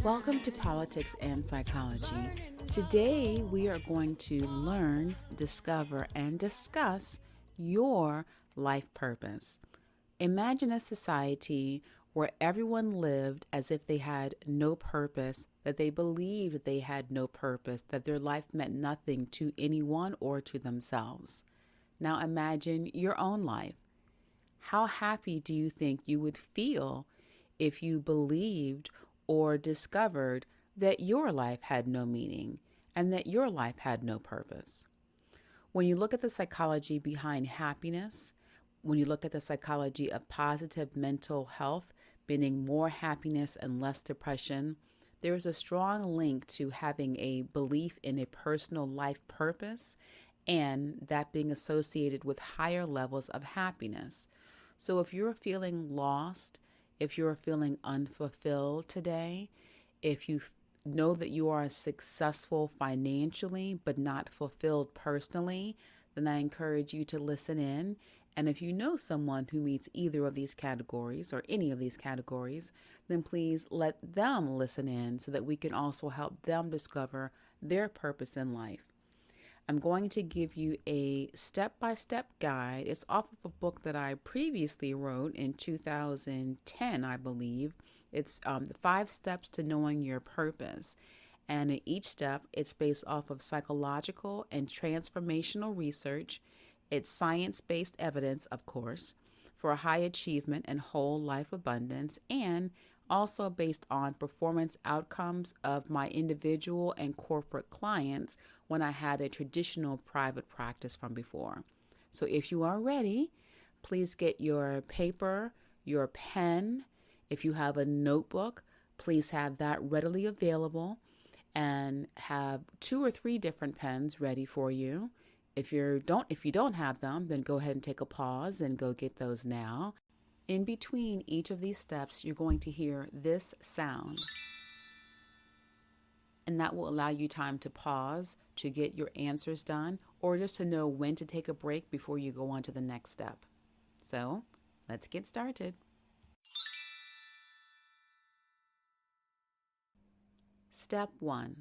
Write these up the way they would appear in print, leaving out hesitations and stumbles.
Welcome to Politics and Psychology. Today we are going to learn, discover, and discuss your life purpose. Imagine a society where everyone lived as if they had no purpose, that they believed they had no purpose, that their life meant nothing to anyone or to themselves. Now imagine your own life. How happy do you think you would feel if you believed or discovered that your life had no meaning and that your life had no purpose? When you look at the psychology behind happiness, when you look at the psychology of positive mental health, meaning more happiness and less depression, there is a strong link to having a belief in a personal life purpose and that being associated with higher levels of happiness. So if you're feeling lost, if you're feeling unfulfilled today, if you know that you are successful financially but not fulfilled personally, then I encourage you to listen in. And if you know someone who meets either of these categories or any of these categories, then please let them listen in so that we can also help them discover their purpose in life. I'm going to give you a step-by-step guide. It's off of a book that I previously wrote in 2010, I believe. It's the 5 Steps to Knowing Your Purpose. And in each step, it's based off of psychological and transformational research. It's science-based evidence, of course, for high achievement and whole life abundance, and also based on performance outcomes of my individual and corporate clients when I had a traditional private practice from before. So if you are ready, please get your paper, your pen. If you have a notebook, please have that readily available and have 2 or 3 different pens ready for you. If you don't have them, then go ahead and take a pause and go get those now. In between each of these steps, you're going to hear this sound. And that will allow you time to pause, to get your answers done, or just to know when to take a break before you go on to the next step. So, let's get started. Step 1.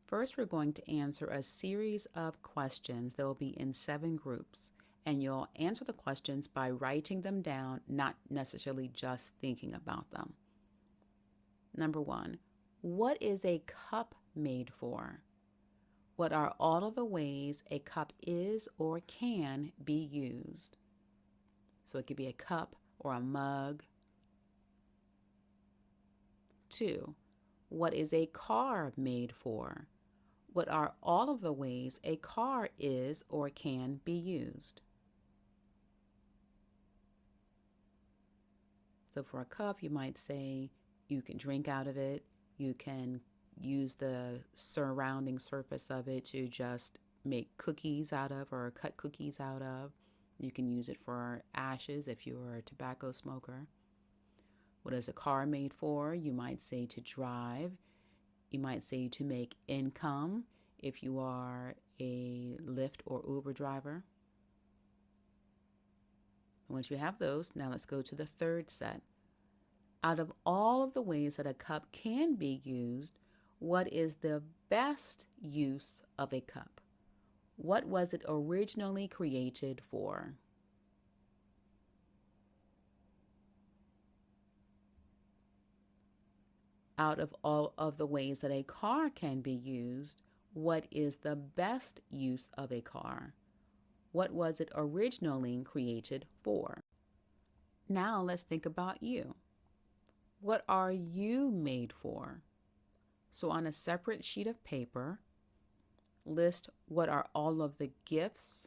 First, we're going to answer a series of questions that will be in 7 groups. And you'll answer the questions by writing them down, not necessarily just thinking about them. Number 1, what is a cup made for? What are all of the ways a cup is or can be used? So it could be a cup or a mug. 2, what is a car made for? What are all of the ways a car is or can be used? So for a cup, you might say you can drink out of it. You can use the surrounding surface of it to just make cookies out of or cut cookies out of. You can use it for ashes if you're a tobacco smoker. What is a car made for? You might say to drive. You might say to make income if you are a Lyft or Uber driver. Once you have those, now let's go to the third set. Out of all of the ways that a cup can be used, what is the best use of a cup? What was it originally created for? Out of all of the ways that a car can be used, what is the best use of a car? What was it originally created for? Now let's think about you. What are you made for? So on a separate sheet of paper, list what are all of the gifts,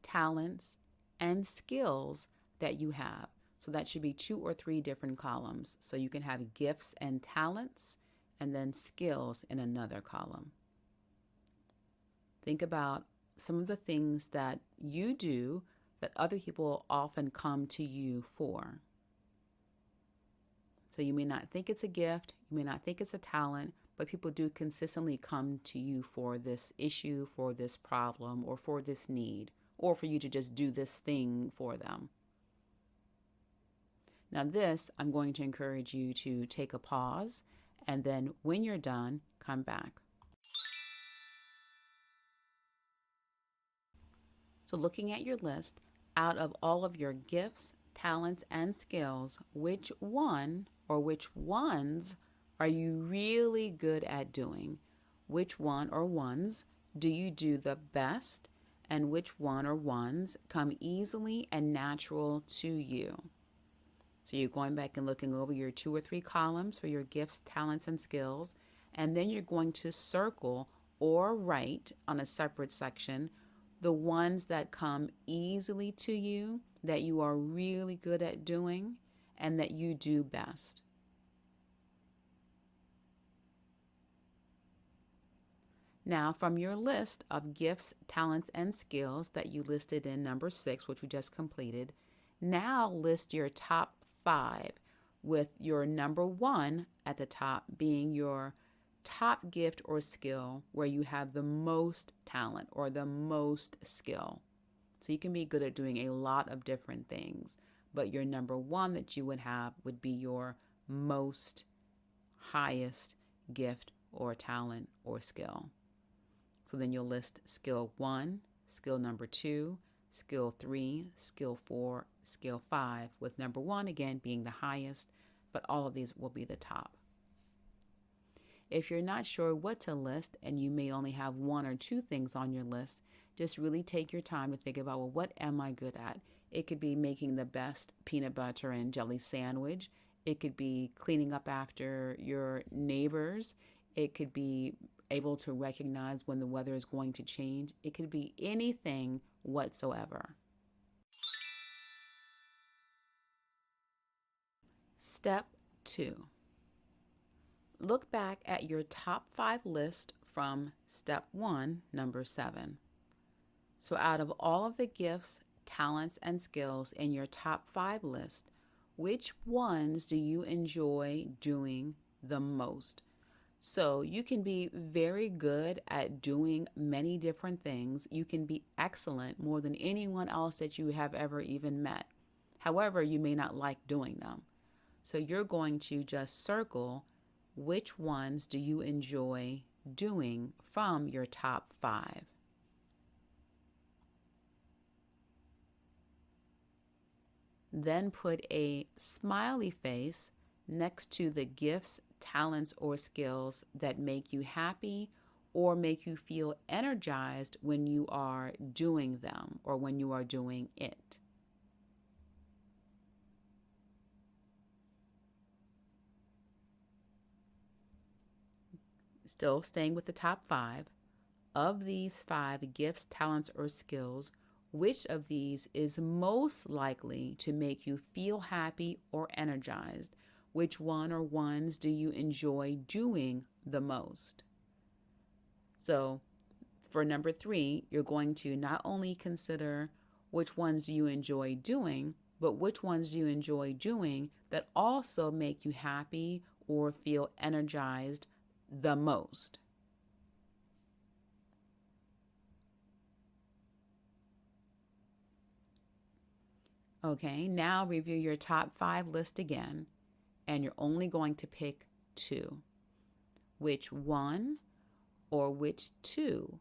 talents, and skills that you have. So that should be 2 or 3 different columns. So you can have gifts and talents and then skills in another column. Think about some of the things that you do that other people often come to you for. So you may not think it's a gift, you may not think it's a talent, but people do consistently come to you for this issue, for this problem, or for this need, or for you to just do this thing for them. Now this, I'm going to encourage you to take a pause, and then when you're done, come back. So looking at your list, out of all of your gifts, talents, and skills, which one or which ones are you really good at doing? Which one or ones do you do the best? And which one or ones come easily and natural to you? So you're going back and looking over your 2 or 3 columns for your gifts, talents, and skills. And then you're going to circle or write on a separate section the ones that come easily to you, that you are really good at doing, and that you do best. Now, from your list of gifts, talents, and skills that you listed in number 6, which we just completed, now list your top 5, with your number 1 at the top being your top gift or skill where you have the most talent or the most skill. So you can be good at doing a lot of different things, but your number 1 that you would have would be your most highest gift or talent or skill. So then you'll list skill 1, skill number 2, skill 3, skill 4, skill 5, with number 1 again being the highest, but all of these will be the top. If you're not sure what to list and you may only have 1 or 2 things on your list, just really take your time to think about, well, what am I good at? It could be making the best peanut butter and jelly sandwich. It could be cleaning up after your neighbors. It could be able to recognize when the weather is going to change. It could be anything whatsoever. Step 2. Look back at your top 5 list from step 1, number 7. So out of all of the gifts, talents, and skills in your top 5 list, which ones do you enjoy doing the most? So you can be very good at doing many different things. You can be excellent more than anyone else that you have ever even met. However, you may not like doing them. So you're going to just circle which ones do you enjoy doing from your top 5. Then put a smiley face next to the gifts, talents, or skills that make you happy or make you feel energized when you are doing them or when you are doing it. Still staying with the top 5. Of these 5 gifts, talents, or skills, which of these is most likely to make you feel happy or energized? Which one or ones do you enjoy doing the most? So for number 3, you're going to not only consider which ones do you enjoy doing, but which ones do you enjoy doing that also make you happy or feel energized the most. Okay, now review your top 5 list again, and you're only going to pick 2. Which one or which 2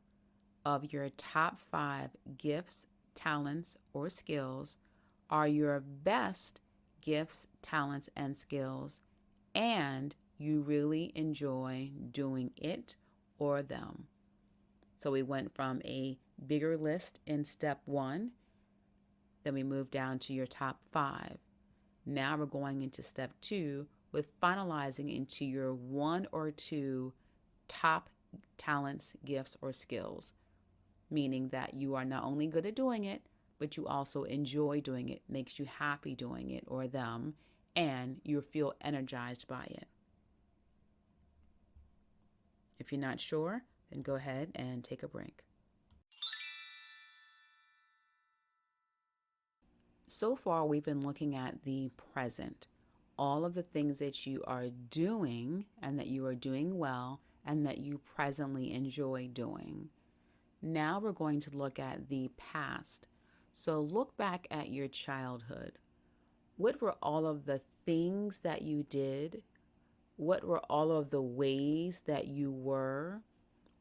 of your top 5 gifts, talents, or skills are your best gifts, talents, and skills, and you really enjoy doing it or them? So we went from a bigger list in step 1, then we moved down to your top 5. Now we're going into step 2 with finalizing into your 1 or 2 top talents, gifts, or skills, meaning that you are not only good at doing it, but you also enjoy doing it, makes you happy doing it or them, and you feel energized by it. If you're not sure, then go ahead and take a break. So far, we've been looking at the present, all of the things that you are doing and that you are doing well and that you presently enjoy doing. Now we're going to look at the past. So look back at your childhood. What were all of the things that you did? What were all of the ways that you were?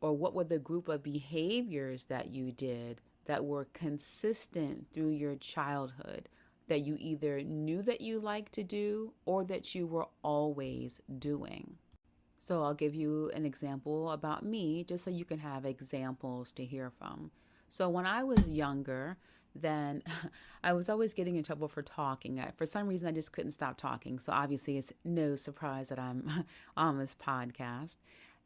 Or what were the group of behaviors that you did that were consistent through your childhood that you either knew that you liked to do or that you were always doing? So I'll give you an example about me just so you can have examples to hear from. So when I was younger, then I was always getting in trouble for talking. For some reason, I just couldn't stop talking. So obviously, it's no surprise that I'm on this podcast.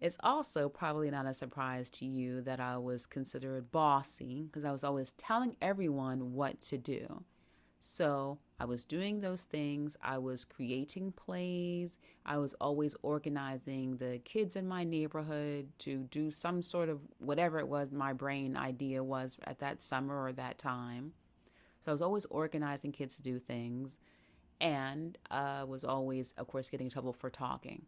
It's also probably not a surprise to you that I was considered bossy because I was always telling everyone what to do. So I was doing those things. I was creating plays. I was always organizing the kids in my neighborhood to do some sort of whatever it was my brain idea was at that summer or that time. So I was always organizing kids to do things, and was always, of course, getting in trouble for talking.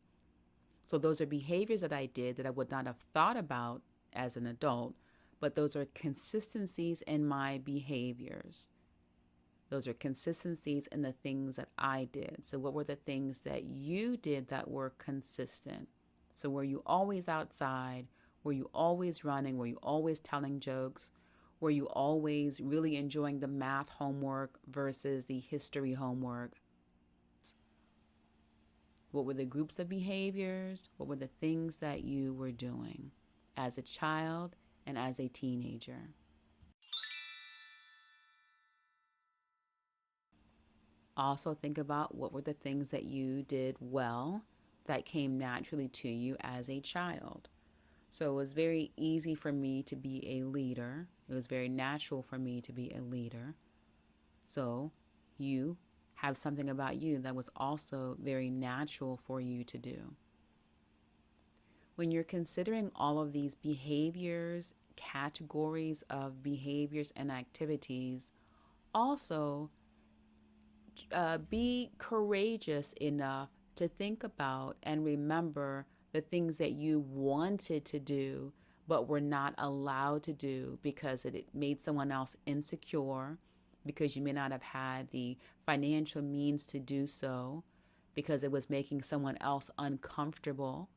So those are behaviors that I did that I would not have thought about as an adult, but those are consistencies in my behaviors. Those are consistencies in the things that I did. So what were the things that you did that were consistent? So were you always outside? Were you always running? Were you always telling jokes? Were you always really enjoying the math homework versus the history homework? What were the groups of behaviors? What were the things that you were doing as a child and as a teenager? Also think about what were the things that you did well that came naturally to you as a child. So it was very easy for me to be a leader. It was very natural for me to be a leader. So you have something about you that was also very natural for you to do. When you're considering all of these behaviors, categories of behaviors and activities, also be courageous enough to think about and remember the things that you wanted to do but were not allowed to do because it made someone else insecure, because you may not have had the financial means to do so, because it was making someone else uncomfortable,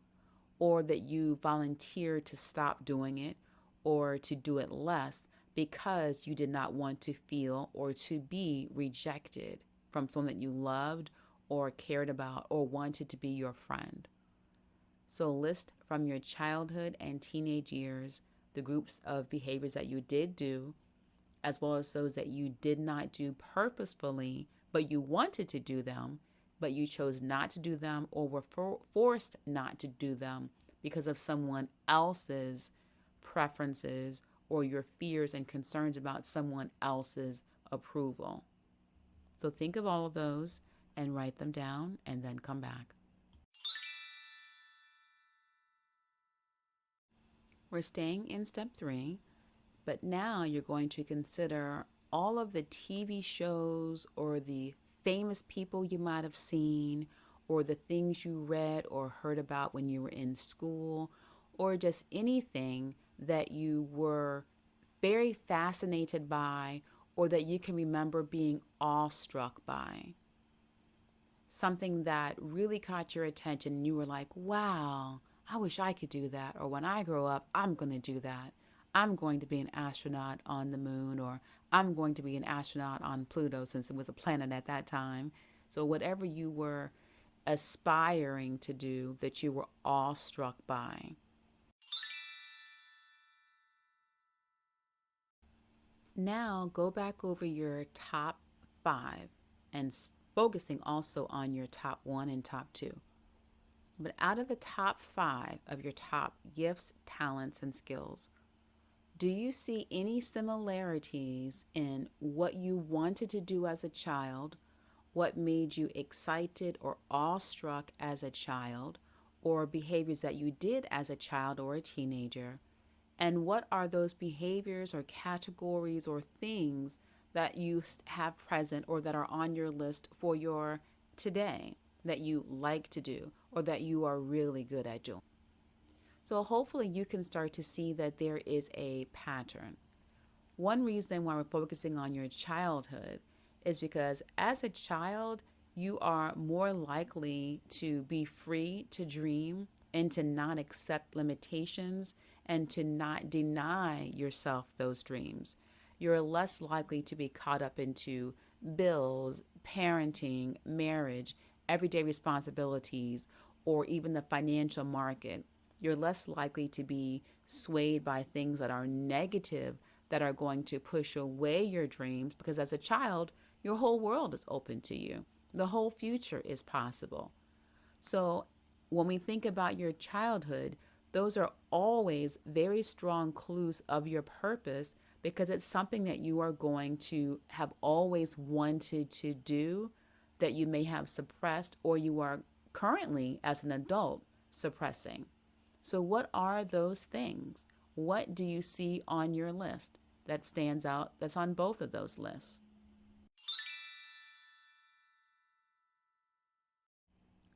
or that you volunteered to stop doing it or to do it less because you did not want to feel or to be rejected from someone that you loved or cared about or wanted to be your friend. So list from your childhood and teenage years the groups of behaviors that you did do, as well as those that you did not do purposefully, but you wanted to do them, but you chose not to do them or were forced not to do them because of someone else's preferences or your fears and concerns about someone else's approval. So think of all of those and write them down and then come back. We're staying in step 3, but now you're going to consider all of the TV shows or the famous people you might have seen or the things you read or heard about when you were in school or just anything that you were very fascinated by or that you can remember being awestruck by. Something that really caught your attention and you were like, wow, I wish I could do that. Or when I grow up, I'm going to do that. I'm going to be an astronaut on the moon, or I'm going to be an astronaut on Pluto since it was a planet at that time. So whatever you were aspiring to do that you were awestruck by. Now go back over your top 5 and focusing also on your top 1 and top 2. But out of the top 5 of your top gifts, talents, and skills, do you see any similarities in what you wanted to do as a child, what made you excited or awestruck as a child, or behaviors that you did as a child or a teenager? And what are those behaviors or categories or things that you have present or that are on your list for your today that you like to do or that you are really good at doing? So hopefully you can start to see that there is a pattern. One reason why we're focusing on your childhood is because as a child, you are more likely to be free to dream and to not accept limitations and to not deny yourself those dreams. You're less likely to be caught up into bills, parenting, marriage, everyday responsibilities, or even the financial market. You're less likely to be swayed by things that are negative, that are going to push away your dreams, because as a child, your whole world is open to you. The whole future is possible. So when we think about your childhood, those are always very strong clues of your purpose, because it's something that you are going to have always wanted to do, that you may have suppressed, or you are currently, as an adult, suppressing. So what are those things? What do you see on your list that stands out, that's on both of those lists?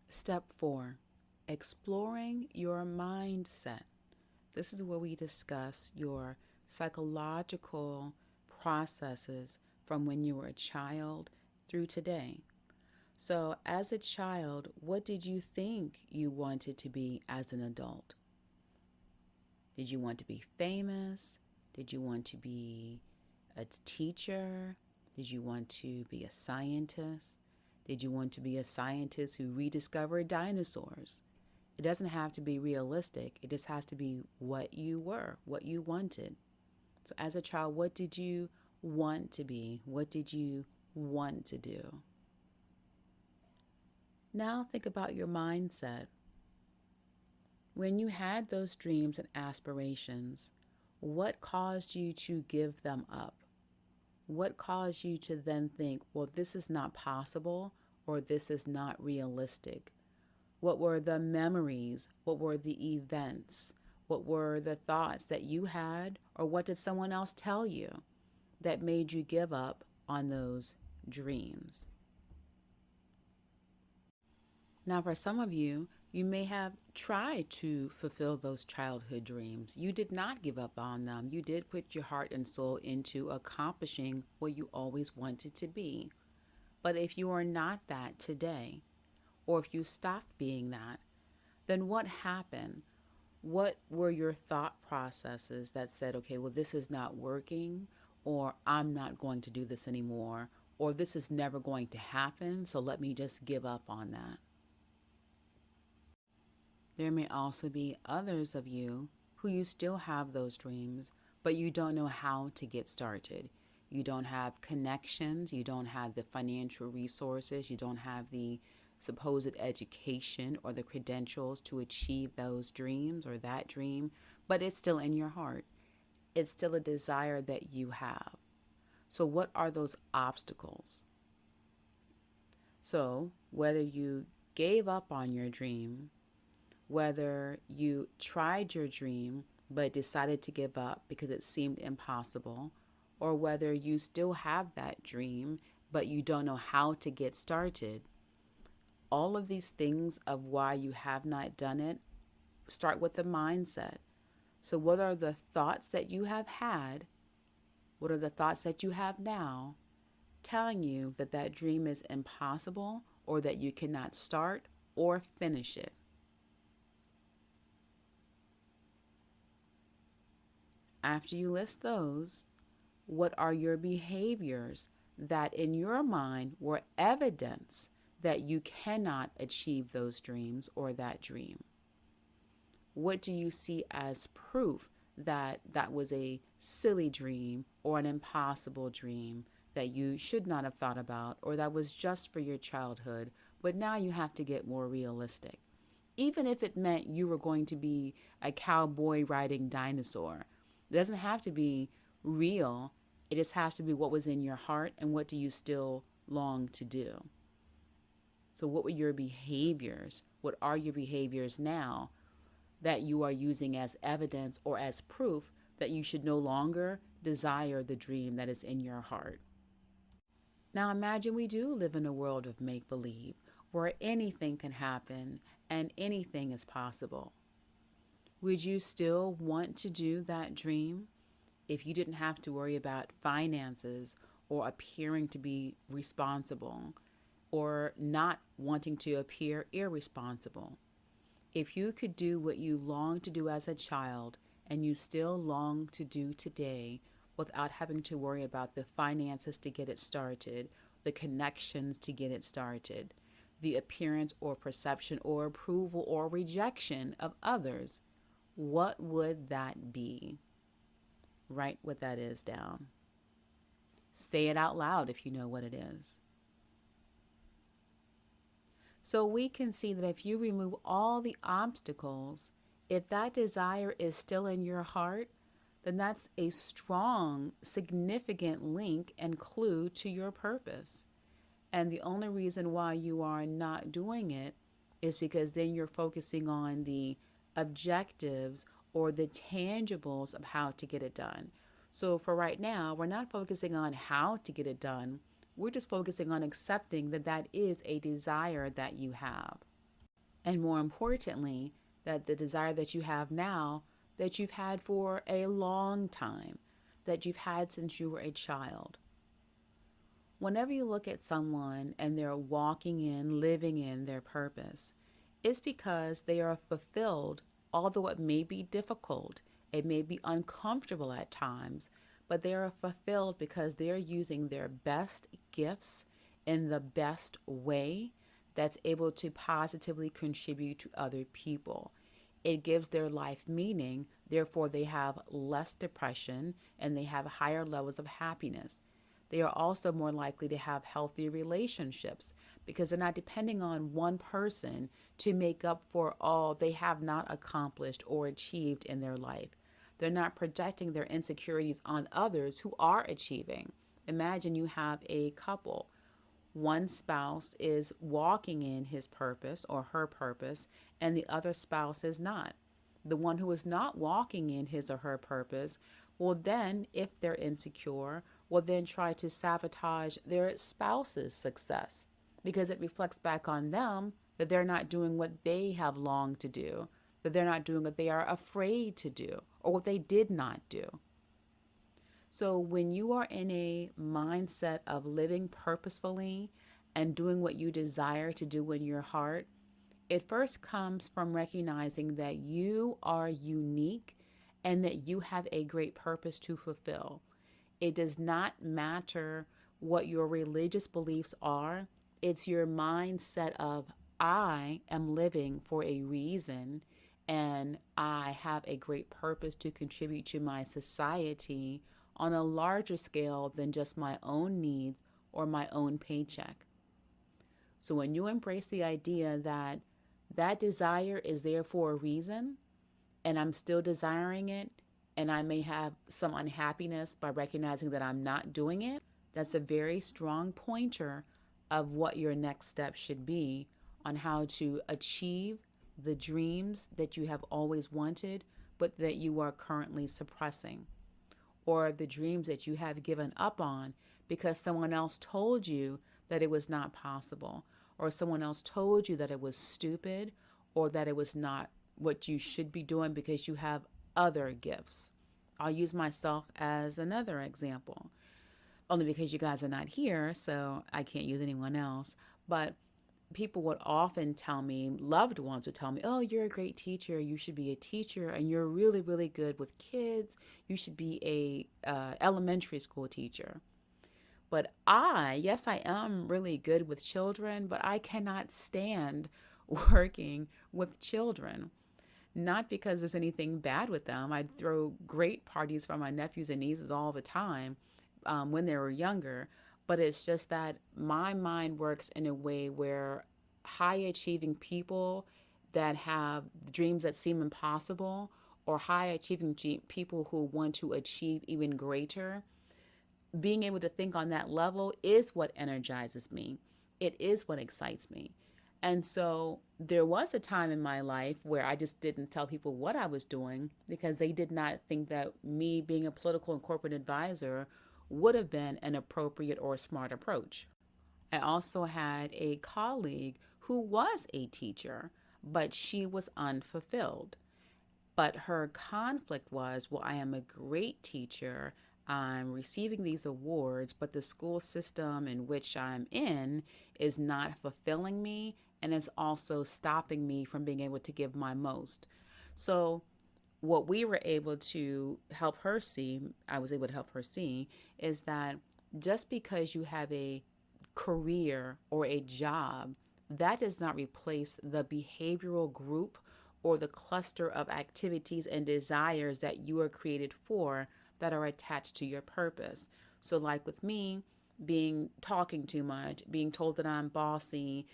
Step 4, exploring your mindset. This is where we discuss your psychological processes from when you were a child through today. So, as a child, what did you think you wanted to be as an adult? Did you want to be famous? Did you want to be a teacher? Did you want to be a scientist? Did you want to be a scientist who rediscovered dinosaurs? It doesn't have to be realistic. It just has to be what you were, what you wanted. So as a child, what did you want to be? What did you want to do? Now think about your mindset. When you had those dreams and aspirations, what caused you to give them up? What caused you to then think, well, this is not possible, or this is not realistic? What were the memories? What were the events? What were the thoughts that you had, or what did someone else tell you that made you give up on those dreams? Now, for some of you, you may have tried to fulfill those childhood dreams. You did not give up on them. You did put your heart and soul into accomplishing what you always wanted to be. But if you are not that today, or if you stopped being that, then what happened? What were your thought processes that said, okay, well, this is not working, or I'm not going to do this anymore, or this is never going to happen, so let me just give up on that? There may also be others of you who you still have those dreams, but you don't know how to get started. You don't have connections, you don't have the financial resources, you don't have the supposed education or the credentials to achieve those dreams or that dream, but it's still in your heart. It's still a desire that you have. So what are those obstacles? So whether you gave up on your dream, whether you tried your dream but decided to give up because it seemed impossible, or whether you still have that dream but you don't know how to get started, all of these things of why you have not done it start with the mindset. So what are the thoughts that you have had? What are the thoughts that you have now telling you that that dream is impossible, or that you cannot start or finish it? After you list those, what are your behaviors that in your mind were evidence that you cannot achieve those dreams or that dream? What do you see as proof that that was a silly dream or an impossible dream that you should not have thought about, or that was just for your childhood, but now you have to get more realistic? Even if it meant you were going to be a cowboy riding dinosaur, it doesn't have to be real. It just has to be what was in your heart, and what do you still long to do? So what were your behaviors? What are your behaviors now that you are using as evidence or as proof that you should no longer desire the dream that is in your heart? Now imagine we do live in a world of make-believe where anything can happen and anything is possible. Would you still want to do that dream if you didn't have to worry about finances, or appearing to be responsible or not wanting to appear irresponsible. If you could do what you longed to do as a child and you still long to do today without having to worry about the finances to get it started, the connections to get it started, the appearance or perception or approval or rejection of others, what would that be? Write what that is down. Say it out loud if you know what it is. So we can see that if you remove all the obstacles, if that desire is still in your heart, then that's a strong, significant link and clue to your purpose. And the only reason why you are not doing it is because then you're focusing on the objectives or the tangibles of how to get it done. So for right now, we're not focusing on how to get it done. We're just focusing on accepting that that is a desire that you have. And more importantly, that the desire that you have now, that you've had for a long time, that you've had since you were a child. Whenever you look at someone and they're walking in, living in their purpose, it's because they are fulfilled, although it may be difficult, it may be uncomfortable at times, but they are fulfilled because they're using their best gifts in the best way that's able to positively contribute to other people. It gives their life meaning, therefore they have less depression and they have higher levels of happiness. They are also more likely to have healthy relationships because they're not depending on one person to make up for all they have not accomplished or achieved in their life. They're not projecting their insecurities on others who are achieving. Imagine you have a couple. One spouse is walking in his purpose or her purpose, and the other spouse is not. The one who is not walking in his or her purpose will then, if they're insecure, will then try to sabotage their spouse's success because it reflects back on them that they're not doing what they have longed to do, that they're not doing what they are afraid to do, or what they did not do. So when you are in a mindset of living purposefully and doing what you desire to do in your heart, it first comes from recognizing that you are unique and that you have a great purpose to fulfill. It does not matter what your religious beliefs are. It's your mindset of, I am living for a reason and I have a great purpose to contribute to my society on a larger scale than just my own needs or my own paycheck. So when you embrace the idea that that desire is there for a reason and I'm still desiring it, and I may have some unhappiness by recognizing that I'm not doing it, that's a very strong pointer of what your next step should be on how to achieve the dreams that you have always wanted, but that you are currently suppressing, or the dreams that you have given up on because someone else told you that it was not possible, or someone else told you that it was stupid, or that it was not what you should be doing because you have other gifts. I'll use myself as another example, only because you guys are not here, so I can't use anyone else. But people would often tell me, loved ones would tell me, oh, you're a great teacher. You should be a teacher, and you're really, really good with kids. You should be a elementary school teacher. But yes, I am really good with children, but I cannot stand working with children. Not because there's anything bad with them. I throw great parties for my nephews and nieces all the time when they were younger. But it's just that my mind works in a way where high achieving people that have dreams that seem impossible, or high achieving people who want to achieve even greater, being able to think on that level is what energizes me. It is what excites me. And so there was a time in my life where I just didn't tell people what I was doing because they did not think that me being a political and corporate advisor would have been an appropriate or smart approach. I also had a colleague who was a teacher, but she was unfulfilled. But her conflict was, well, I am a great teacher. I'm receiving these awards, but the school system in which I'm in is not fulfilling me, and it's also stopping me from being able to give my most. So, what we were able to help her see, I was able to help her see, is that just because you have a career or a job, that does not replace the behavioral group or the cluster of activities and desires that you are created for that are attached to your purpose. So, like with me, being talking too much, being told that I'm bossy,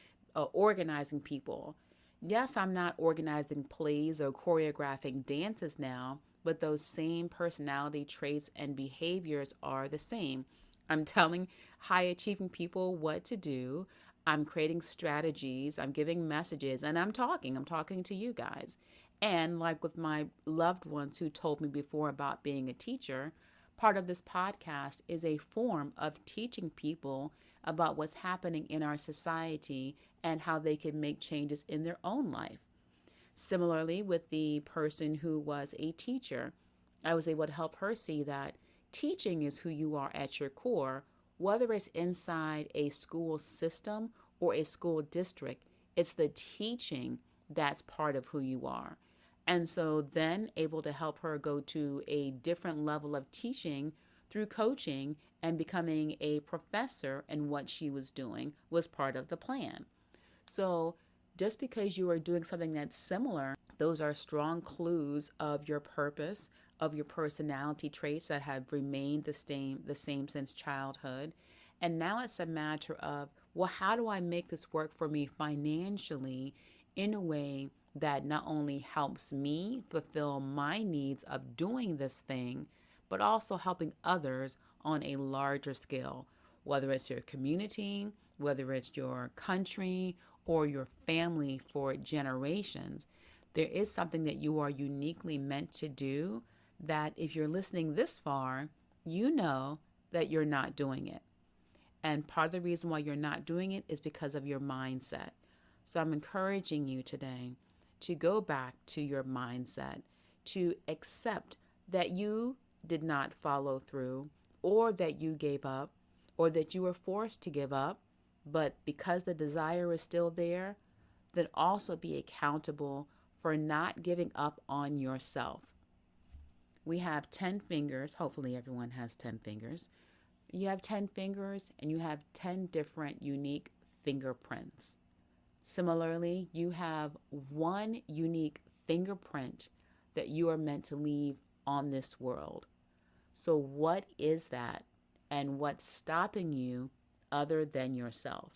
organizing people. Yes, I'm not organizing plays or choreographing dances now, but those same personality traits and behaviors are the same. I'm telling high achieving people what to do. I'm creating strategies, I'm giving messages, and I'm talking. I'm talking to you guys. And like with my loved ones who told me before about being a teacher, part of this podcast is a form of teaching people about what's happening in our society and how they can make changes in their own life. Similarly, with the person who was a teacher, I was able to help her see that teaching is who you are at your core, whether it's inside a school system or a school district. It's the teaching that's part of who you are. And so then able to help her go to a different level of teaching through coaching and becoming a professor in what she was doing was part of the plan. So just because you are doing something that's similar, those are strong clues of your purpose, of your personality traits that have remained the same since childhood. And now it's a matter of, well, how do I make this work for me financially in a way that not only helps me fulfill my needs of doing this thing, but also helping others on a larger scale, whether it's your community, whether it's your country, or your family for generations. There is something that you are uniquely meant to do that if you're listening this far, you know that you're not doing it. And part of the reason why you're not doing it is because of your mindset. So I'm encouraging you today to go back to your mindset, to accept that you did not follow through, or that you gave up, or that you were forced to give up. But because the desire is still there, then also be accountable for not giving up on yourself. We have 10 fingers. Hopefully, everyone has 10 fingers. You have 10 fingers and you have 10 different unique fingerprints. Similarly, you have one unique fingerprint that you are meant to leave on this world. So, what is that? And what's stopping you other than yourself?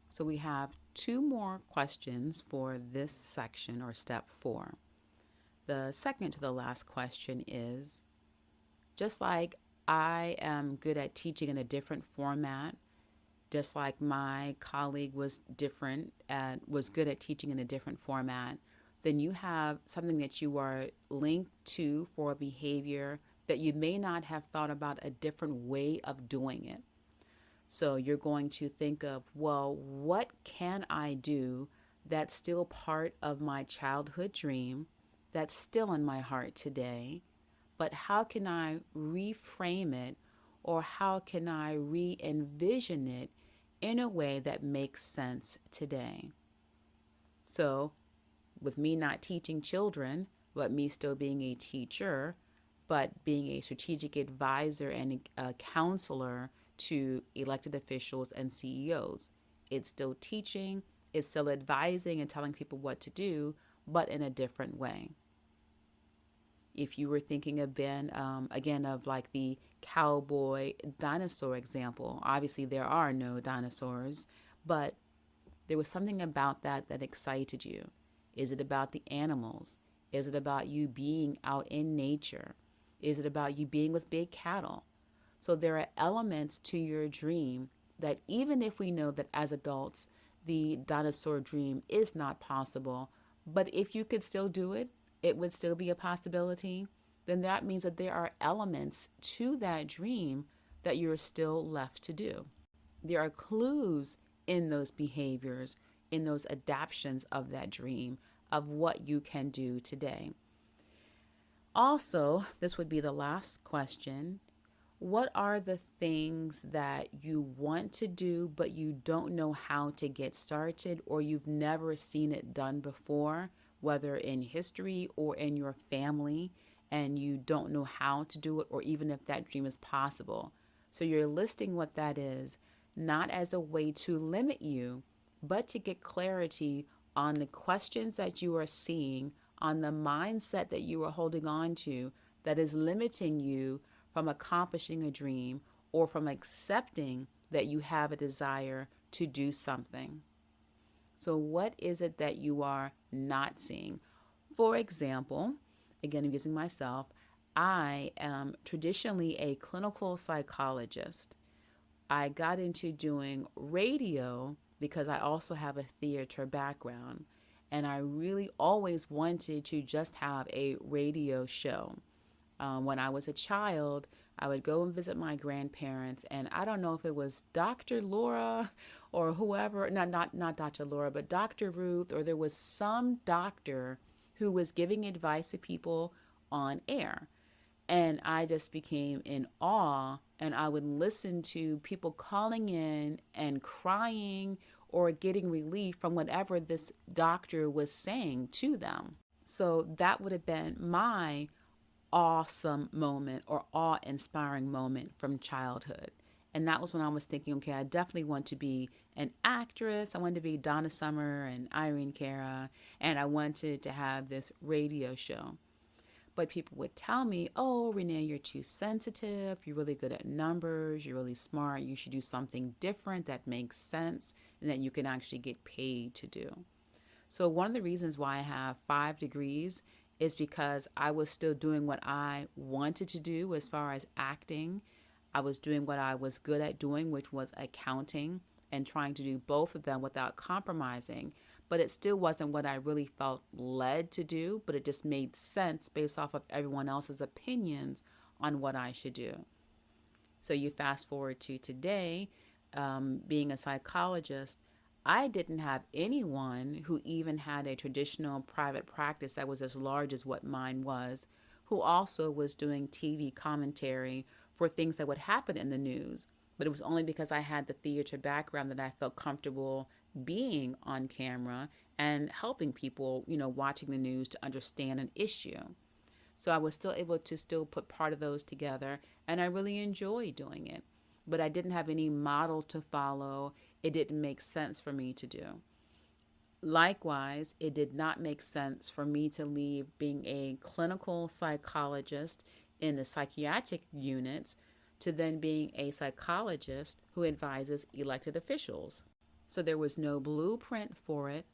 So, we have two more questions for this section or step 4. The second to the last question is, just like I am good at teaching in a different format, just like my colleague was good at teaching in a different format, then you have something that you are linked to for a behavior that you may not have thought about a different way of doing it. So you're going to think of, well, what can I do that's still part of my childhood dream, that's still in my heart today, but how can I reframe it, or how can I re-envision it in a way that makes sense today? So with me not teaching children, but me still being a teacher, but being a strategic advisor and a counselor to elected officials and CEOs. It's still teaching, it's still advising and telling people what to do, but in a different way. If you were thinking of again, of like the cowboy dinosaur example, obviously there are no dinosaurs, but there was something about that that excited you. Is it about the animals? Is it about you being out in nature? Is it about you being with big cattle? So there are elements to your dream that even if we know that as adults, the dinosaur dream is not possible, but if you could still do it, it would still be a possibility, then that means that there are elements to that dream that you're still left to do. There are clues in those behaviors, in those adaptions of that dream, of what you can do today. Also, this would be the last question. What are the things that you want to do, but you don't know how to get started, or you've never seen it done before, whether in history or in your family, and you don't know how to do it, or even if that dream is possible? So you're listing what that is, not as a way to limit you, but to get clarity on the questions that you are seeing, on the mindset that you are holding on to that is limiting you from accomplishing a dream or from accepting that you have a desire to do something. So, what is it that you are not seeing? For example, again, I'm using myself, I am traditionally a clinical psychologist. I got into doing radio because I also have a theater background. And I really always wanted to just have a radio show. When I was a child, I would go and visit my grandparents, and I don't know if it was Dr. Laura or whoever, not Dr. Laura, but Dr. Ruth, or there was some doctor who was giving advice to people on air. And I just became in awe, and I would listen to people calling in and crying or getting relief from whatever this doctor was saying to them. So that would have been my awesome moment or awe-inspiring moment from childhood. And that was when I was thinking, okay, I definitely want to be an actress. I wanted to be Donna Summer and Irene Cara, and I wanted to have this radio show. But people would tell me, oh, Renee, you're too sensitive. You're really good at numbers. You're really smart. You should do something different that makes sense and that you can actually get paid to do. So one of the reasons why I have 5 degrees is because I was still doing what I wanted to do as far as acting. I was doing what I was good at doing, which was accounting, and trying to do both of them without compromising. But it still wasn't what I really felt led to do, but it just made sense based off of everyone else's opinions on what I should do. So you fast forward to today, being a psychologist, I didn't have anyone who even had a traditional private practice that was as large as what mine was, who also was doing TV commentary for things that would happen in the news. But it was only because I had the theater background that I felt comfortable being on camera and helping people, watching the news to understand an issue. So I was still able to still put part of those together, and I really enjoy doing it. But I didn't have any model to follow. It didn't make sense for me to do. Likewise, it did not make sense for me to leave being a clinical psychologist in the psychiatric units to then being a psychologist who advises elected officials. So there was no blueprint for it,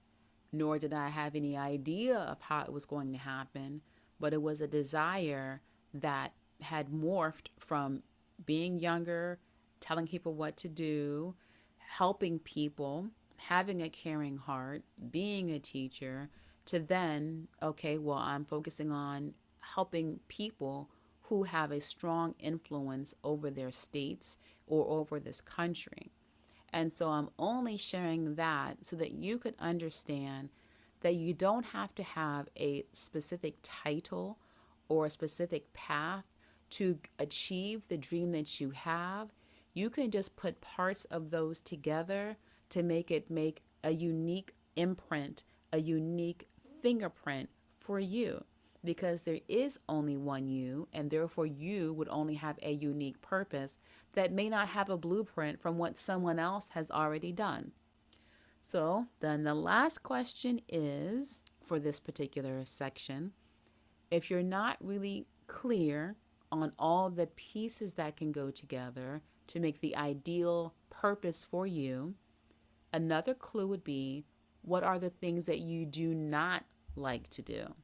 nor did I have any idea of how it was going to happen, but it was a desire that had morphed from being younger, telling people what to do, helping people, having a caring heart, being a teacher, to then, okay, well, I'm focusing on helping people who have a strong influence over their states or over this country. And so I'm only sharing that so that you could understand that you don't have to have a specific title or a specific path to achieve the dream that you have. You can just put parts of those together to make a unique imprint, a unique fingerprint for you. Because there is only one you, and therefore you would only have a unique purpose that may not have a blueprint from what someone else has already done. So then the last question is, for this particular section, if you're not really clear on all the pieces that can go together to make the ideal purpose for you, another clue would be, what are the things that you do not like to do?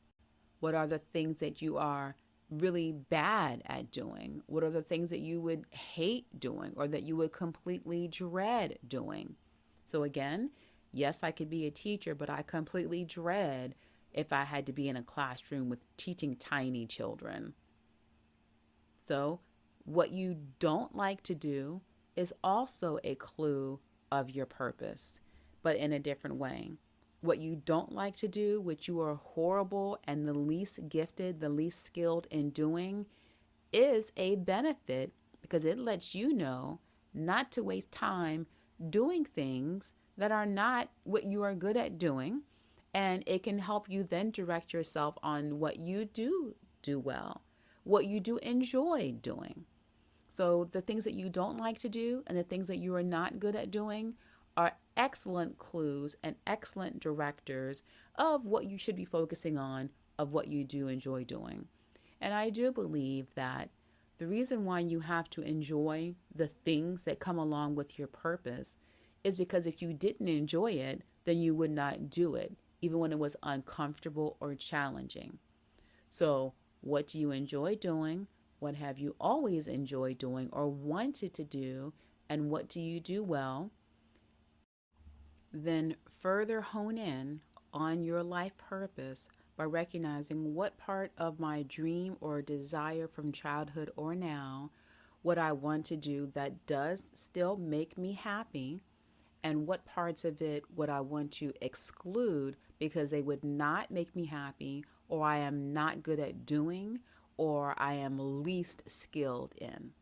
What are the things that you are really bad at doing? What are the things that you would hate doing or that you would completely dread doing? So again, yes, I could be a teacher, but I completely dread if I had to be in a classroom with teaching tiny children. So what you don't like to do is also a clue of your purpose, but in a different way. What you don't like to do, which you are horrible and the least gifted, the least skilled in doing, is a benefit because it lets you know not to waste time doing things that are not what you are good at doing. And it can help you then direct yourself on what you do well, what you do enjoy doing. So the things that you don't like to do and the things that you are not good at doing are excellent clues and excellent directors of what you should be focusing on, of what you do enjoy doing. And I do believe that the reason why you have to enjoy the things that come along with your purpose is because if you didn't enjoy it, then you would not do it, even when it was uncomfortable or challenging. So, what do you enjoy doing? What have you always enjoyed doing or wanted to do? And what do you do well? Then further hone in on your life purpose by recognizing what part of my dream or desire from childhood or now, what I want to do that does still make me happy, and what parts of it would I want to exclude because they would not make me happy, or I am not good at doing, or I am least skilled in.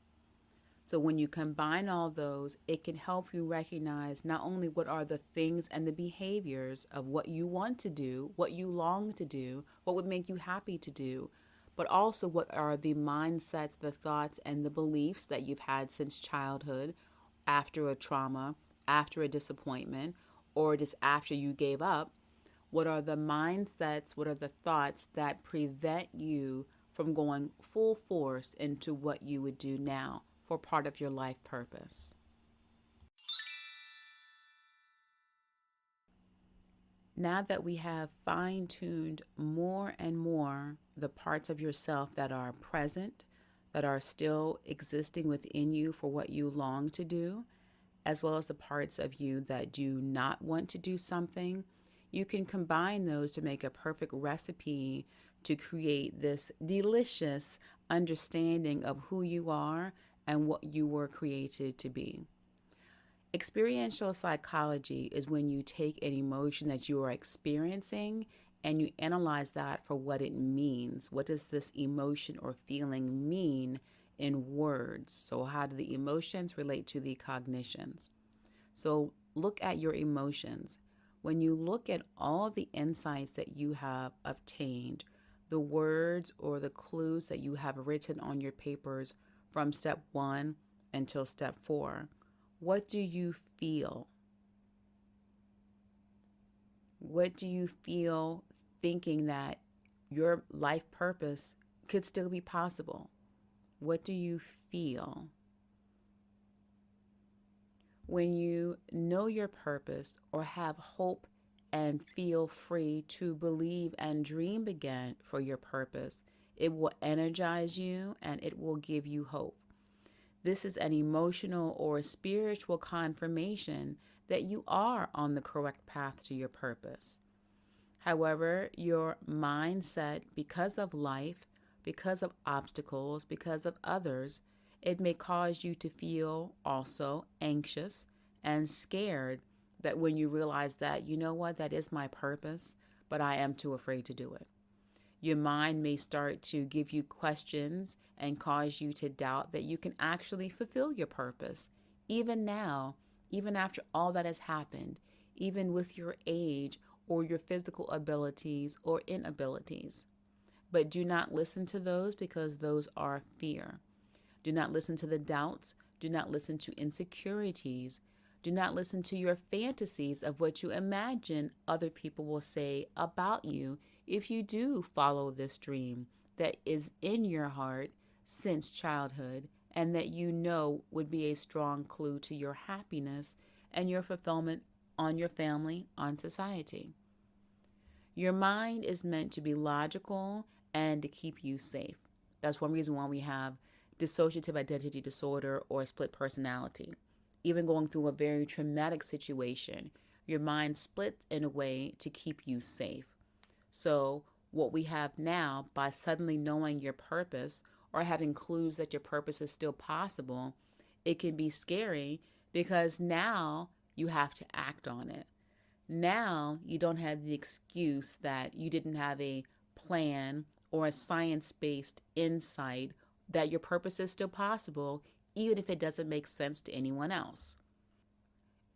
So when you combine all those, it can help you recognize not only what are the things and the behaviors of what you want to do, what you long to do, what would make you happy to do, but also what are the mindsets, the thoughts, and the beliefs that you've had since childhood, after a trauma, after a disappointment, or just after you gave up. What are the mindsets, what are the thoughts that prevent you from going full force into what you would do now for part of your life purpose? Now that we have fine tuned more and more the parts of yourself that are present, that are still existing within you for what you long to do, as well as the parts of you that do not want to do something, you can combine those to make a perfect recipe to create this delicious understanding of who you are and what you were created to be. Experiential psychology is when you take an emotion that you are experiencing and you analyze that for what it means. What does this emotion or feeling mean in words? So, how do the emotions relate to the cognitions? So, look at your emotions. When you look at all the insights that you have obtained, the words or the clues that you have written on your papers from step 1 until step 4, what do you feel? What do you feel thinking that your life purpose could still be possible? What do you feel? When you know your purpose or have hope and feel free to believe and dream again for your purpose, it will energize you and it will give you hope. This is an emotional or spiritual confirmation that you are on the correct path to your purpose. However, your mindset, because of life, because of obstacles, because of others, it may cause you to feel also anxious and scared that when you realize that, you know what, that is my purpose, but I am too afraid to do it. Your mind may start to give you questions and cause you to doubt that you can actually fulfill your purpose, even now, even after all that has happened, even with your age or your physical abilities or inabilities. But do not listen to those because those are fear. Do not listen to the doubts. Do not listen to insecurities. Do not listen to your fantasies of what you imagine other people will say about you if you do follow this dream that is in your heart since childhood and that you know would be a strong clue to your happiness and your fulfillment on your family, on society. Your mind is meant to be logical and to keep you safe. That's one reason why we have dissociative identity disorder or split personality. Even going through a very traumatic situation, your mind splits in a way to keep you safe. So what we have now, by suddenly knowing your purpose or having clues that your purpose is still possible, it can be scary because now you have to act on it. Now you don't have the excuse that you didn't have a plan or a science based insight that your purpose is still possible, even if it doesn't make sense to anyone else.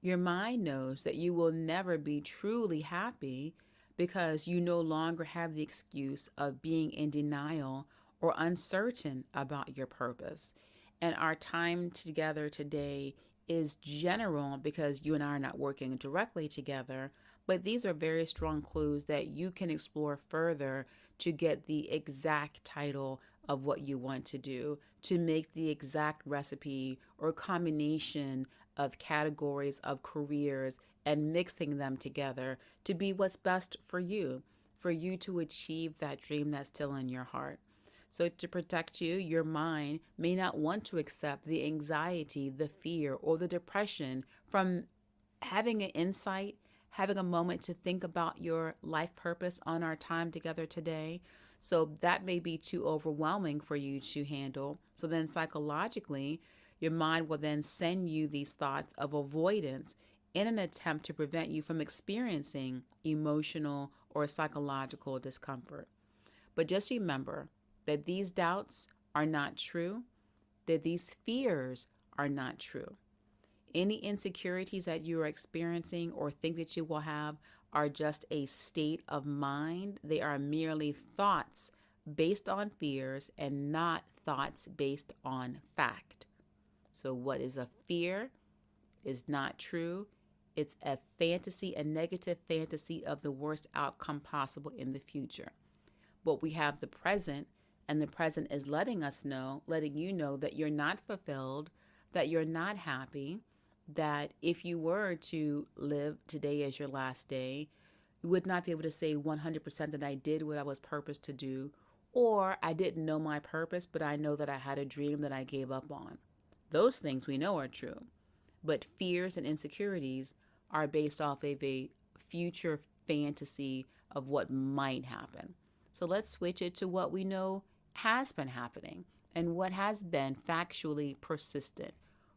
Your mind knows that you will never be truly happy because you no longer have the excuse of being in denial or uncertain about your purpose. And our time together today is general because you and I are not working directly together, but these are very strong clues that you can explore further to get the exact title of what you want to do, to make the exact recipe or combination of categories of careers and mixing them together to be what's best for you to achieve that dream that's still in your heart. So, to protect you, your mind may not want to accept the anxiety, the fear, or the depression from having an insight, having a moment to think about your life purpose on our time together today. So, that may be too overwhelming for you to handle. So, then psychologically, your mind will then send you these thoughts of avoidance in an attempt to prevent you from experiencing emotional or psychological discomfort. But just remember that these doubts are not true, that these fears are not true. Any insecurities that you are experiencing or think that you will have are just a state of mind. They are merely thoughts based on fears and not thoughts based on fact. So, what is a fear is not true. It's a fantasy, a negative fantasy of the worst outcome possible in the future. But we have the present, and the present is letting you know that you're not fulfilled, that you're not happy, that if you were to live today as your last day, you would not be able to say 100% that I did what I was purposed to do, or I didn't know my purpose, but I know that I had a dream that I gave up on. Those things we know are true. But fears and insecurities are based off of a future fantasy of what might happen. So let's switch it to what we know has been happening and what has been factually persistent,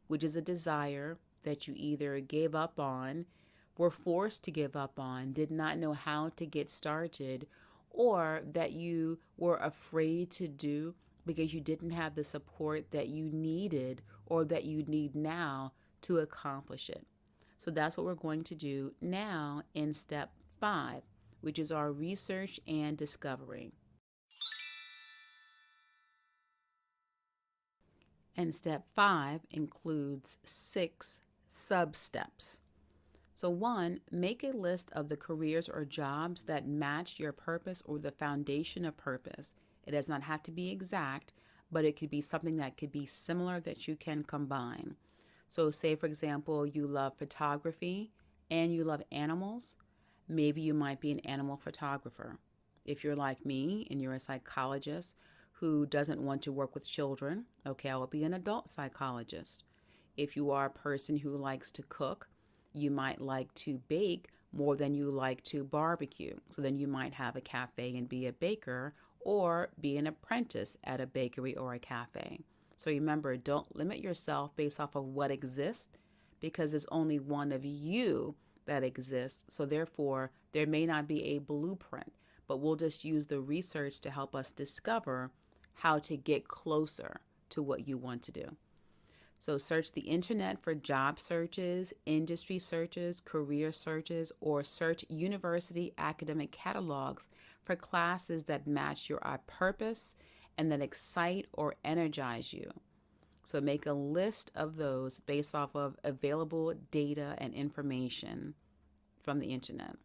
which is a desire that you either gave up on, were forced to give up on, did not know how to get started, or that you were afraid to do because you didn't have the support that you needed or that you need now to accomplish it. So that's what we're going to do now in step 5, which is our research and discovery. And step 5 includes 6 sub-steps. So 1, make a list of the careers or jobs that match your purpose or the foundation of purpose. It does not have to be exact, but it could be something that could be similar that you can combine. So say, for example, you love photography and you love animals. Maybe you might be an animal photographer. If you're like me and you're a psychologist who doesn't want to work with children, okay, I will be an adult psychologist. If you are a person who likes to cook, you might like to bake more than you like to barbecue. So then you might have a cafe and be a baker or be an apprentice at a bakery or a cafe. So remember, don't limit yourself based off of what exists because there's only one of you that exists. So therefore, there may not be a blueprint, but we'll just use the research to help us discover how to get closer to what you want to do. So search the internet for job searches, industry searches, career searches, or search university academic catalogs for classes that match your purpose and that excite or energize you. So make a list of those based off of available data and information from the internet.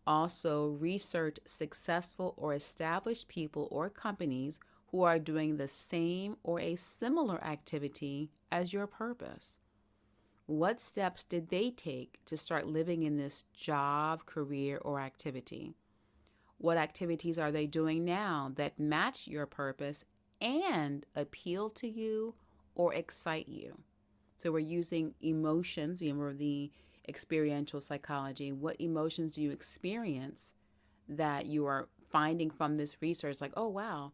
Also, research successful or established people or companies who are doing the same or a similar activity as your purpose. What steps did they take to start living in this job, career, or activity? What activities are they doing now that match your purpose and appeal to you or excite you? So we're using emotions. Remember the experiential psychology. What emotions do you experience that you are finding from this research? Like, oh, wow,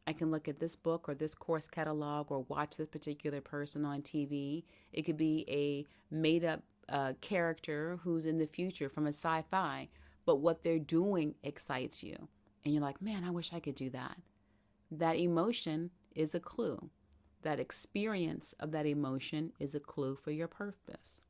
I can look at this book or this course catalog or watch this particular person on TV. It could be a made up a character who's in the future from a sci-fi, but what they're doing excites you. And you're like, man, I wish I could do that. That emotion is a clue. That experience of that emotion is a clue for your purpose.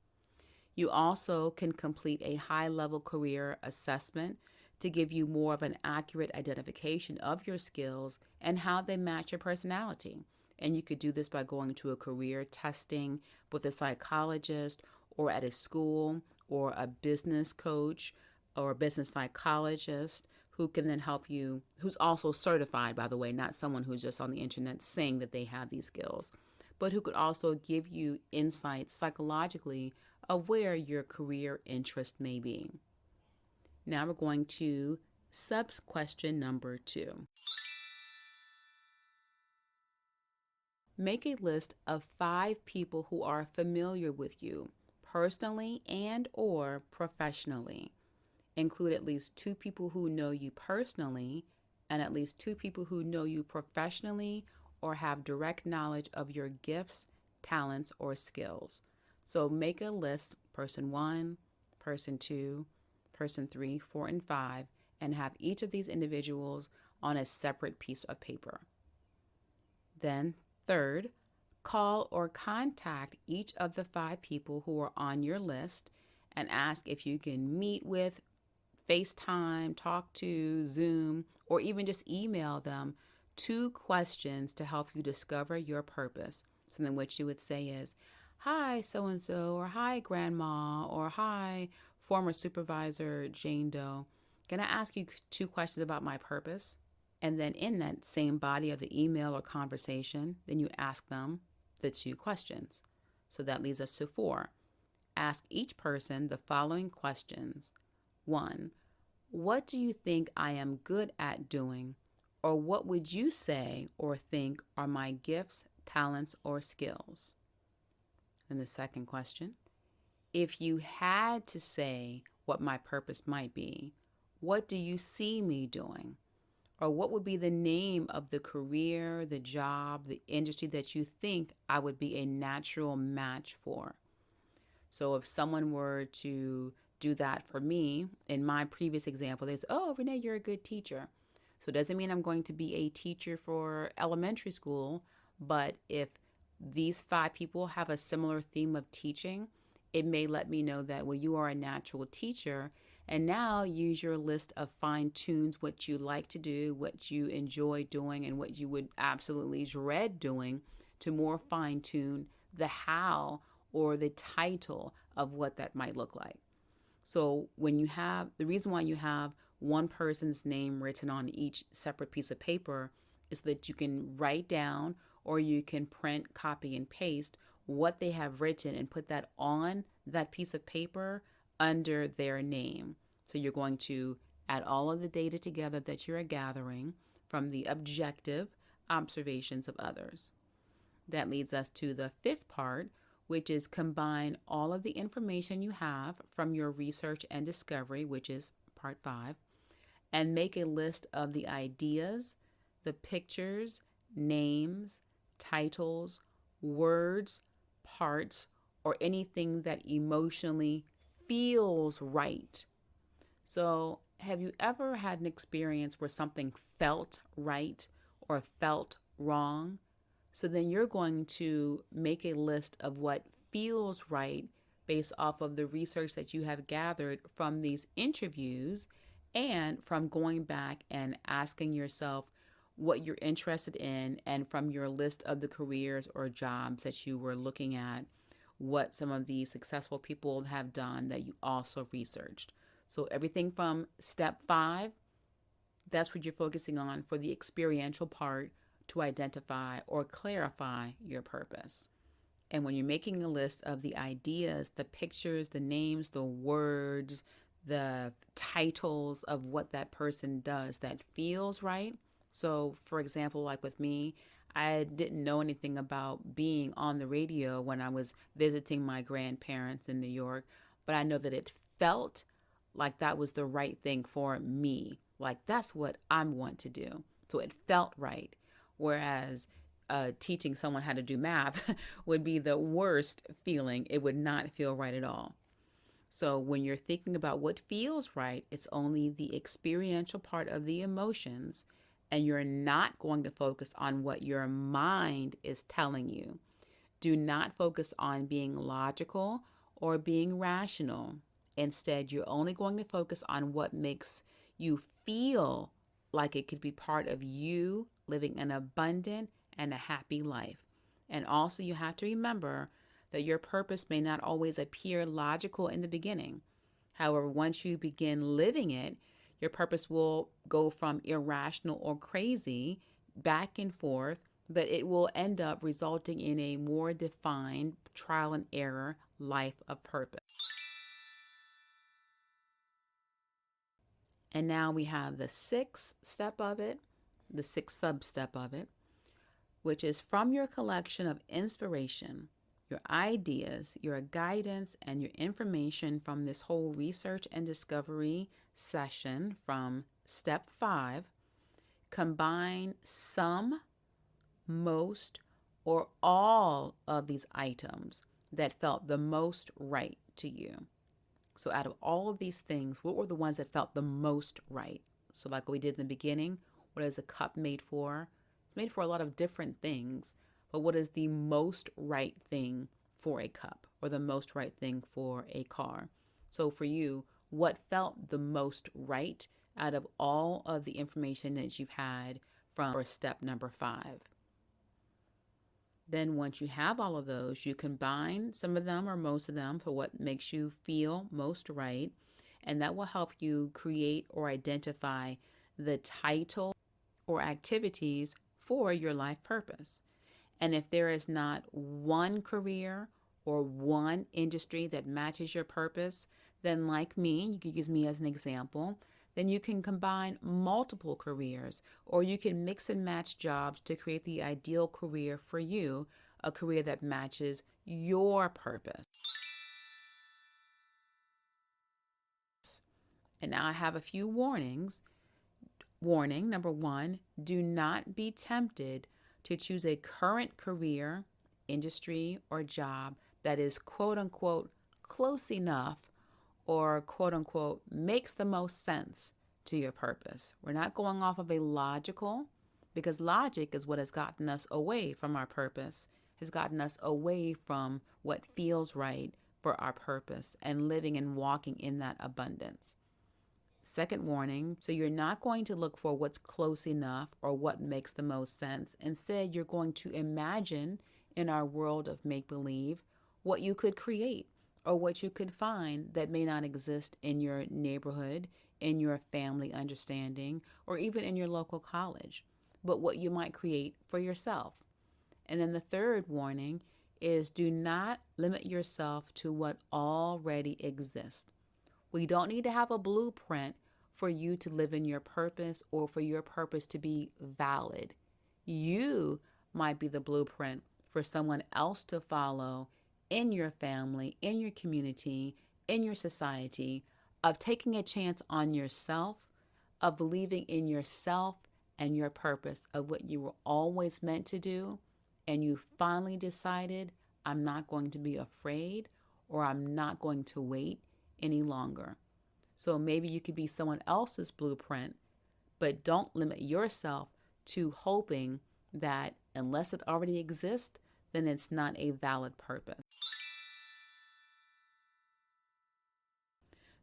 You also can complete a high-level career assessment to give you more of an accurate identification of your skills and how they match your personality. And you could do this by going to a career testing with a psychologist or at a school or a business coach or a business psychologist who can then help you, who's also certified, by the way, not someone who's just on the internet saying that they have these skills, but who could also give you insights psychologically of where your career interest may be. Now we're going to sub-question number 2. Make a list of 5 people who are familiar with you, personally and or professionally. Include at least 2 people who know you personally and at least 2 people who know you professionally or have direct knowledge of your gifts, talents, or skills. So make a list, person 1, person 2, person 3, 4, and 5, and have each of these individuals on a separate piece of paper. Then, third, call or contact each of the 5 people who are on your list and ask if you can meet with, FaceTime, talk to, Zoom, or even just email them 2 questions to help you discover your purpose. So then what you would say is, hi, so-and-so, or hi, grandma, or hi, former supervisor Jane Doe. Can I ask you 2 questions about my purpose? And then in that same body of the email or conversation, then you ask them the 2 questions. So that leads us to 4. Ask each person the following questions. 1, what do you think I am good at doing? Or what would you say or think are my gifts, talents, or skills? And the second question, if you had to say what my purpose might be, what do you see me doing? Or what would be the name of the career, the job, the industry that you think I would be a natural match for? So if someone were to do that for me, in my previous example, they say, oh, Renee, you're a good teacher. So it doesn't mean I'm going to be a teacher for elementary school, but if these 5 people have a similar theme of teaching, it may let me know that, well, you are a natural teacher. And now use your list of fine-tunes what you like to do, what you enjoy doing, and what you would absolutely dread doing to more fine-tune the how or the title of what that might look like. So when you have, the reason why you have one person's name written on each separate piece of paper is so that you can write down or you can print, copy, and paste what they have written and put that on that piece of paper under their name. So you're going to add all of the data together that you're gathering from the objective observations of others. That leads us to the 5th part, which is combine all of the information you have from your research and discovery, which is part 5, and make a list of the ideas, the pictures, names, titles, words, parts, or anything that emotionally feels right. So have you ever had an experience where something felt right or felt wrong? So then you're going to make a list of what feels right based off of the research that you have gathered from these interviews and from going back and asking yourself what you're interested in, and from your list of the careers or jobs that you were looking at, what some of these successful people have done that you also researched. So everything from step 5, that's what you're focusing on for the experiential part to identify or clarify your purpose. And when you're making a list of the ideas, the pictures, the names, the words, the titles of what that person does that feels right. So for example, like with me, I didn't know anything about being on the radio when I was visiting my grandparents in New York, but I know that it felt like that was the right thing for me. Like that's what I want to do. So it felt right. Whereas teaching someone how to do math would be the worst feeling. It would not feel right at all. So when you're thinking about what feels right, it's only the experiential part of the emotions, and you're not going to focus on what your mind is telling you. Do not focus on being logical or being rational. Instead, you're only going to focus on what makes you feel like it could be part of you living an abundant and a happy life. And also, you have to remember that your purpose may not always appear logical in the beginning. However, once you begin living it, your purpose will go from irrational or crazy back and forth, but it will end up resulting in a more defined trial and error life of purpose. And now we have the sixth step of it, the sixth sub-step of it, which is from your collection of inspiration, your ideas, your guidance, and your information from this whole research and discovery session from step 5, combine some, most, or all of these items that felt the most right to you. So out of all of these things, what were the ones that felt the most right? So like we did in the beginning, what is a cup made for? It's made for a lot of different things, but what is the most right thing for a cup or the most right thing for a car? So for you, what felt the most right out of all of the information that you've had from step number 5? Then once you have all of those, you combine some of them or most of them for what makes you feel most right. And that will help you create or identify the title or activities for your life purpose. And if there is not one career or one industry that matches your purpose, then like me, you could use me as an example, then you can combine multiple careers, or you can mix and match jobs to create the ideal career for you, a career that matches your purpose. And now I have a few warnings. Warning number 1, do not be tempted to choose a current career, industry, or job that is quote unquote close enough or quote unquote makes the most sense to your purpose. We're not going off of a logical, because logic is what has gotten us away from our purpose, has gotten us away from what feels right for our purpose and living and walking in that abundance. Second warning, so you're not going to look for what's close enough or what makes the most sense. Instead, you're going to imagine in our world of make-believe what you could create or what you could find that may not exist in your neighborhood, in your family understanding, or even in your local college, but what you might create for yourself. And then the third warning is do not limit yourself to what already exists. We don't need to have a blueprint for you to live in your purpose or for your purpose to be valid. You might be the blueprint for someone else to follow in your family, in your community, in your society, of taking a chance on yourself, of believing in yourself and your purpose of what you were always meant to do, and you finally decided, I'm not going to be afraid or I'm not going to wait any longer. So maybe you could be someone else's blueprint, but don't limit yourself to hoping that unless it already exists, then it's not a valid purpose.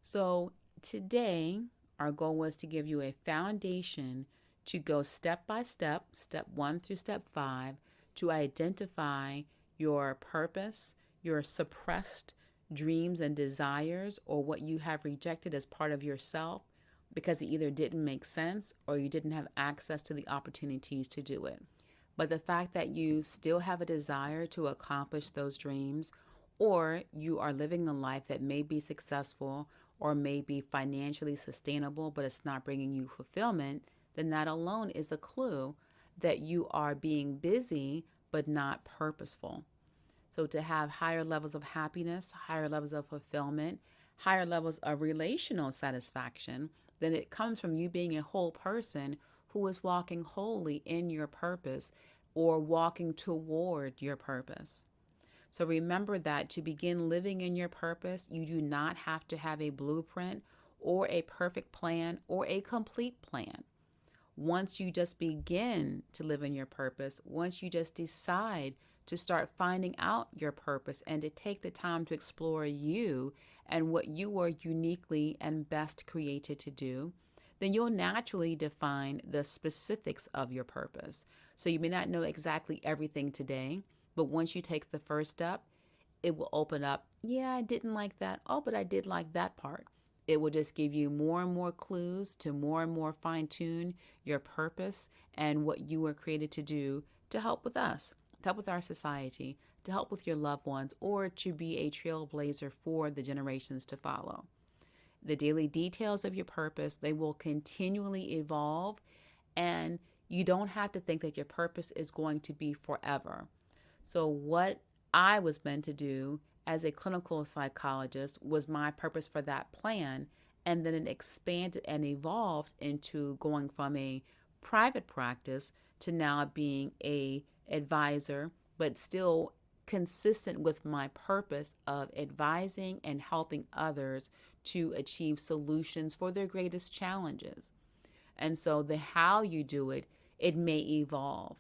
So today, our goal was to give you a foundation to go step by step, step 1 through step 5, to identify your purpose, your suppressed dreams and desires, or what you have rejected as part of yourself because it either didn't make sense or you didn't have access to the opportunities to do it. But the fact that you still have a desire to accomplish those dreams, or you are living a life that may be successful or may be financially sustainable, but it's not bringing you fulfillment, then that alone is a clue that you are being busy but not purposeful. So to have higher levels of happiness, higher levels of fulfillment, higher levels of relational satisfaction, then it comes from you being a whole person who is walking wholly in your purpose or walking toward your purpose. So remember that to begin living in your purpose, you do not have to have a blueprint or a perfect plan or a complete plan. Once you just begin to live in your purpose, once you just decide to start finding out your purpose and to take the time to explore you and what you are uniquely and best created to do, then you'll naturally define the specifics of your purpose. So you may not know exactly everything today, but once you take the first step, it will open up, yeah, I didn't like that. Oh, but I did like that part. It will just give you more and more clues to more and more fine-tune your purpose and what you were created to do to help with us, to help with our society, to help with your loved ones, or to be a trailblazer for the generations to follow. The daily details of your purpose, they will continually evolve, and you don't have to think that your purpose is going to be forever. So what I was meant to do as a clinical psychologist was my purpose for that plan, and then it expanded and evolved into going from a private practice to now being a advisor, but still consistent with my purpose of advising and helping others to achieve solutions for their greatest challenges. And so the how you do it, it may evolve,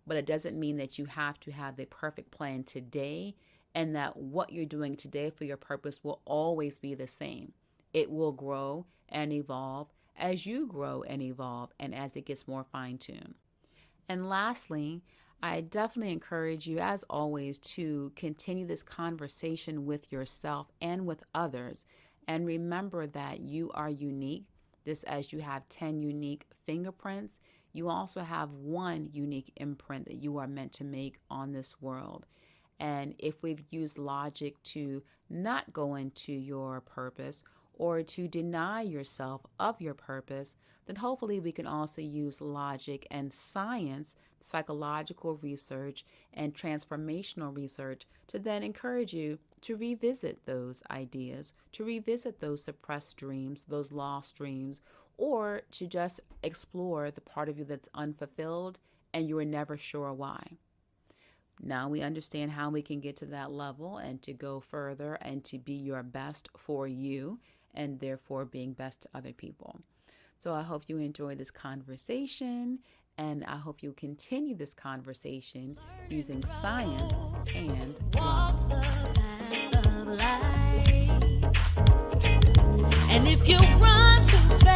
but it doesn't mean that you have to have the perfect plan today and that what you're doing today for your purpose will always be the same. It will grow and evolve as you grow and evolve and as it gets more fine-tuned. And lastly, I definitely encourage you, as always, to continue this conversation with yourself and with others. And remember that you are unique. Just as you have 10 unique fingerprints, you also have one unique imprint that you are meant to make on this world. And if we've used logic to not go into your purpose or to deny yourself of your purpose, then hopefully we can also use logic and science, psychological research, and transformational research to then encourage you to revisit those ideas, to revisit those suppressed dreams, those lost dreams, or to just explore the part of you that's unfulfilled and you are never sure why. Now we understand how we can get to that level and to go further and to be your best for you and therefore being best to other people. So I hope you enjoy this conversation, and I hope you continue this conversation using science and love. And if you run too fast,